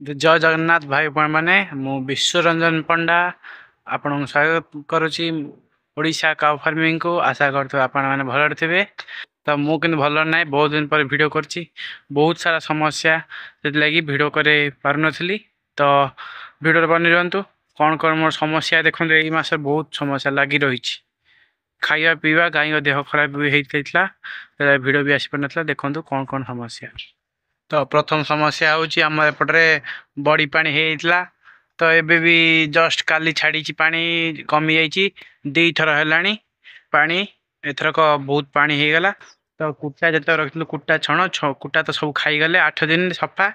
जय जगन्नाथ भाई मैंने मु विश्वरंजन पंडा आपन स्वागत करुच्ची ओडिशा काउ फार्मिंग को आशा करते आपण मैंने भल थे। तो मु कि भल ना बहुत दिन पर वीडियो कर बहुत सारा समस्या से लगी वीडियो करे पार नी तो वीडियो बनी रुहतु कौन कौन मोर समस्या देखते यही मास बहुत समस्या लगी रही खाଇବା ପିଇବା ଗାଈଙ୍କ ଦେହ ଖରାପ ବି ହେଇଥିଲା ଭିଡ଼ିଓ ବି ଆସିପାରୁନଥିଲା ଦେଖନ୍ତୁ କଣ କଣ ସମସ୍ୟା। तो प्रथम समस्या हूँ आम एपटे बड़ी पानी होता तो एबे भी जस्ट काली छाड़ी पानी कमी जाइए दी थर है पानी एथरक बहुत पानी हो गला। तो कुटा जो रखी कुटा छण कुटा तो सब खाईगले 8 दिन सफा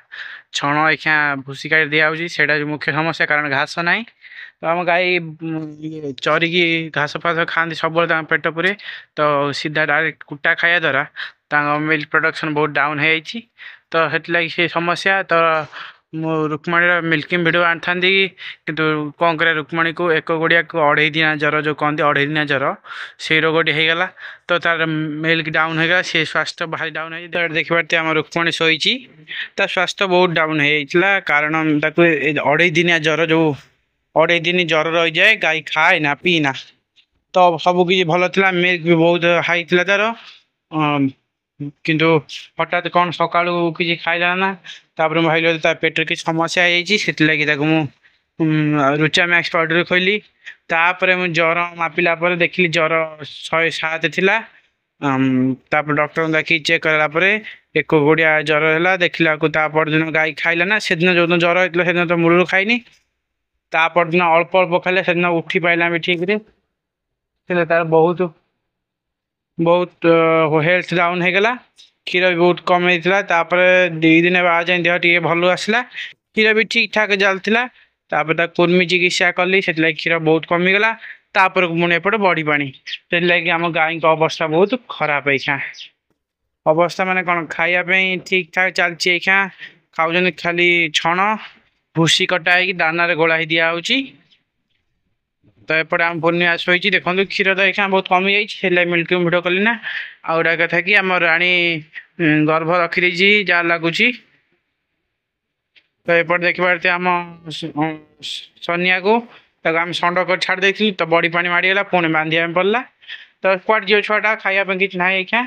छण एखा भूसी काट दिया से मुख्य समस्या कारण घास ना तो आम गाई चरिकी घास फास खाती सब पेट पूरे तो सीधा डायरेक्ट कुटा खाया द्वारा मिल्क प्रोडक्शन बहुत डाउन हो तो से समस्या तो मु रुक्मणी मिल्किंग भिडियो आनी था कि कौन कर रुक्मणी को एक गोड़िया को 2.5 दिन जर जो कहते 2.5 दिन जर से रोगटी होगला तो तार मिल्क डाउन होगा सी स्वास्थ्य भारी डाउन हो देखी पार्टी आम रुक्मणी शोची स्वास्थ्य बहुत डाउन होता कारण 2.5 दिन जर जो 2.5 दिन जर रही जाए गाई खाए ना पीना तो सब किसी भल था मिल्क भी बहुत हाई था तार किंतु हठात कौन सका किसी खाइला ना तापर भाई पेट कि समस्या है रुचा मैक्स पाउडर खोली तापर मुझे ज्वर मापिला देखिली ज्वर 107 थिला तापर डॉक्टर देखी चेक कराला एक गोड़िया ज्वर है देखला दिन गाई खाइला ना से दिन जो दिन ज्वर होता है तो मूल खाइनी तापर दिन अल्प अल्प खाइले से दिन उठी पाइला भी ठीक रे तार बहुत बहुत हेल्थ डाउन होगला क्षीर भी बहुत कम होता 2 दिन बाद देह टे भल आसला क्षीर भी ठीक ठाक चलता कुर्मी चिकित्सा कली से क्षीर बहुत कमीगला तापर पुणी एपटे बड़ी पानी से आम गाई अवस्था बहुत खराब है अवस्था माने कौन खायापी ठीक ठाक चलती खाऊँ खाली छण भूसी कटा हो दाना गोला दिया तो एपटे आम पूर्णिमा शोची देखो क्षीर तो यहाँ बहुत कमी जाइए मिल्क भिड कली ना आउटा कथा कि आम राणी गर्भ रखी जहाँ लगुच तो एपटे देखी पारते आम सोनिया को आम षंड कर छाड़ देती तो बड़ी पानी माड़गला पुणी बांधा पड़ा तो कट जो छुआटा खायापी कि ना क्या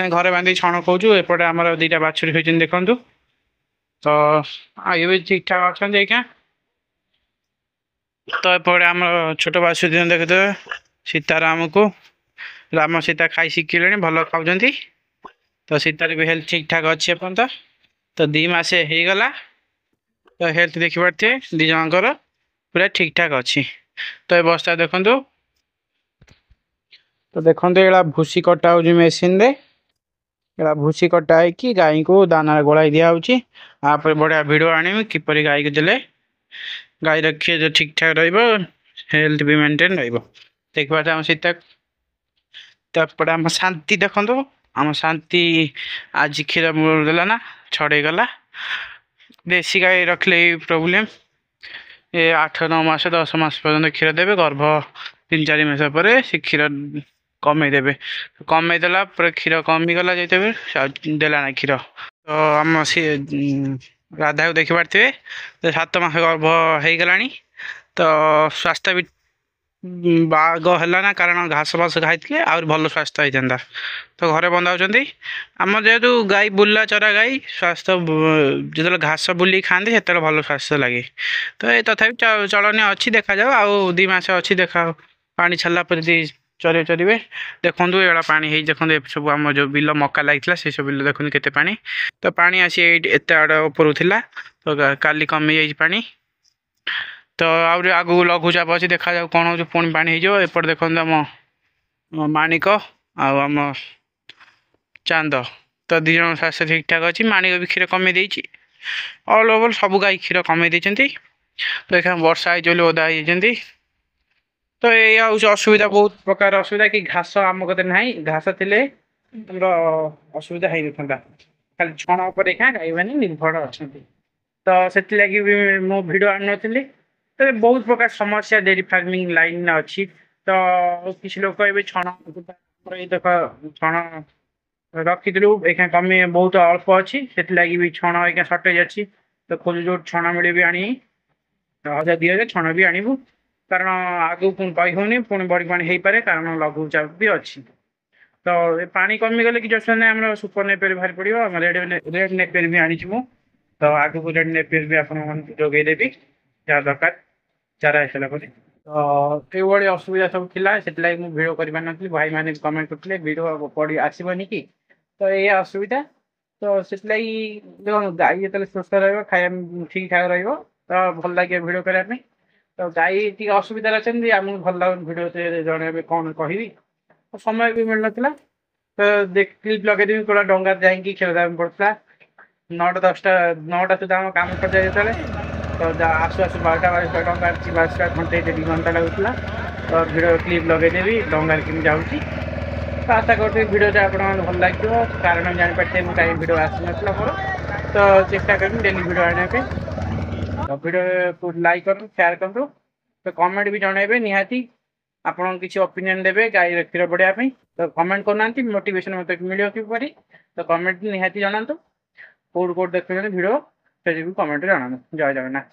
घरे बांधी छण कौचु एपटे आम 2टा बाछुरी होती देखु तो ये भी ठीक ठाक अच्छा क्या तो एपटे आम छोट बाछुरी देखते सीताराम को राम सीता खाई शिखिले भल खाऊँ तो सीतार भी हेल्थ ठीक ठाक अच्छे एपर्त तो 2 मास होगला तो हेल्थ देखी पारे 2 जनकर पूरा ठीक ठाक अच्छी तो ये बस्ता देखु तो देखो ये भूसी कटा हो मेसीन रे ये भूसी कटा है गाई को दाना गोलाई दिया बढ़िया भिड आनी किपर गाई को देले गाई रखिए जो ठीक ठाक हेल्थ भी मेंटेन देखिए आम सीता तपटे आम शांति देखो आम शांति आज क्षीर देला ना छड़े गला देसी गाई रखले प्रोब्लेम ये 8-9 मास 10 मास पर्यंत क्षीर देवे गर्भ 3-4 मास पर से क्षीर कमेदेवे कमेदेला क्षीर कमीगला जो देला ना क्षीर तो आम सी राधा को देखी पारे तो 7 मास गर्भ हो गला तो स्वास्थ्य भी बाग है ना कारण घास फास खाई आर भल स्वास्थ्य होता तो घरे बंधा आम जेहेतु गाई बुला चरा गाई स्वास्थ्य जो घास बुल खाते से भल स्वास्थ्य लगे तो ये तथापि चलनी अच्छी देखा जाओ आउ 2 मास अच्छी देखा पानी छाला पर चरे चरवे देखो ये पानी है देखो सब आम जो बिल मक्का लगी से सब बिल देखो केते पानी तो पानी आसी एत आड़ ऊपर था तो काली कमी जाइए पानी तो आगू लघुचाप अच्छी देखा जाऊ कौन हो पुणी पानी हो एपट देखो आम माणिक आम चांद तो 2 जन स्वास्थ्य ठीक ठाक अच्छी माणिक भी क्षीर कमे देती ऑल ओवर सब गाई क्षीर कमे देती तो ये वर्षा हो ओदा होती तो ये असुविधा बहुत प्रकार असुविधा कि घास आम कते ना घास थे असुविधा हो था खाली छण पर गाई मैंने निर्भर अच्छा तो से लगी भी मु भिड आनी नी तो बहुत प्रकार समस्या डेयरी फार्मिंग लाइन अच्छी तो किसी लोग ये छण देख छण रखी ये कमी बहुत अल्प अच्छी से लगी भी छण सर्टेज अच्छी ତ ଖୋଜୁ ଯୋଉ ଛଣ ମିଳେ ବି ଆଣି 1000 ଛଣ ବି ଆଣିବୁ କାରଣ ଆଗକୁ ପୁଣି କହି ହଉନି ପୁଣି ବଢି ପାଣି ହେଇପାରେ କାରଣ ଲଘୁଚାପ ବି ଅଛି। ତ ଏ ପାଣି କମିଗଲେ କିଛି ଅସୁବିଧା ନାହିଁ ଆମର ସୁପର ନେପିୟର ବାହାରି ପଡିବ ରେଡ୍ ନେପିୟର ବି ଆଣିଛି ମୁଁ। ତ ଆଗକୁ ରେଡ୍ ନେପିୟର ବି ଆପଣମାନଙ୍କୁ ଯୋଗେଇଦେବି ଯାହା ଦରକାର ଚାରା ହେଇସାରିଲା ପରେ। ତ ଏଇଭଳି ଅସୁବିଧା ସବୁ ଥିଲା ସେଥିଲାଗି ମୁଁ ଭିଡ଼ିଓ କରିପାରିନଥିଲି ଭାଇମାନେ କମେଣ୍ଟ କରିଥିଲେ ଭିଡ଼ିଓ ପଡ଼ି ଆସିବନି କି ତ ଏଇଆ ଅସୁବିଧା। ତ ସେଥିଲାଗି ଦେଖନ୍ତୁ ଗାଈ ଯେତେବେଳେ ସୁସ୍ଥ ରହିବ ଖାଇବା ଠିକ୍ ଠାକ୍ ରହିବ ତ ଭଲ ଲାଗିବ ଭିଡ଼ିଓ କରିବା ପାଇଁ। ତ ଗାଈ ଟିକେ ଅସୁବିଧାରେ ଅଛନ୍ତି ଆମକୁ ଭଲ ଲାଗୁନି ଭିଡ଼ିଓ ଜଣେଇବେ କ'ଣ କହିବି ସମୟ ବି ମିଳୁନଥିଲା। ତ କ୍ଲିପ୍ ଲଗେଇଦେବି କୋଉଟା ଡଙ୍ଗାରେ ଯାଇକି ଖେଳିବା ପାଇଁ ପଡୁଥିଲା 9ଟା ସୁଦ୍ଧା ଆମ କାମ ସରିଯାଏ ଯେତେବେଳେ ତ ଆସୁ ଆସୁ 12ଟା ଡଙ୍ଗା ଯିବା ଆସିବା ଘଣ୍ଟେ 2 ଘଣ୍ଟା ଲାଗୁଥିଲା। ତ ଭିଡ଼ିଓ କ୍ଲିପ୍ ଲଗେଇଦେବି ଡଙ୍ଗାରେ କେମିତି ଯାଉଛି। ତ ଆଶା କରୁଛି ଭିଡ଼ିଓଟା ଆପଣଙ୍କୁ ଭଲ ଲାଗିବ କାରଣ ଜାଣିପାରିଥିବେ ମୁଁ କାହିଁ ଭିଡ଼ିଓ ଆସିନଥିଲା ମୋର ତ ଚେଷ୍ଟା କରିବି ଡେଲି ଭିଡ଼ିଓ ଆଣିବା ପାଇଁ। ତ ଭିଡ଼ିଓକୁ ଲାଇକ୍ କରନ୍ତୁ ସେୟାର କରନ୍ତୁ ତ କମେଣ୍ଟ ବି ଜଣେଇବେ ନିହାତି ଆପଣ କିଛି ଓପିନିଅନ୍ ଦେବେ ଗାଈର କ୍ଷୀର ବଢ଼ିବା ପାଇଁ ତ କମେଣ୍ଟ କରୁନାହାନ୍ତି ମୋଟିଭେସନ୍ ମୋତେ ମିଳିବ କିପରି ତ କମେଣ୍ଟ ନିହାତି ଜଣାନ୍ତୁ କୋଉଠୁ ଦେଖୁଛନ୍ତି ଭିଡ଼ିଓ ସେଠି ବି କମେଣ୍ଟରେ ଜଣାନ୍ତୁ। ଜୟ ଜଗନ୍ନାଥ।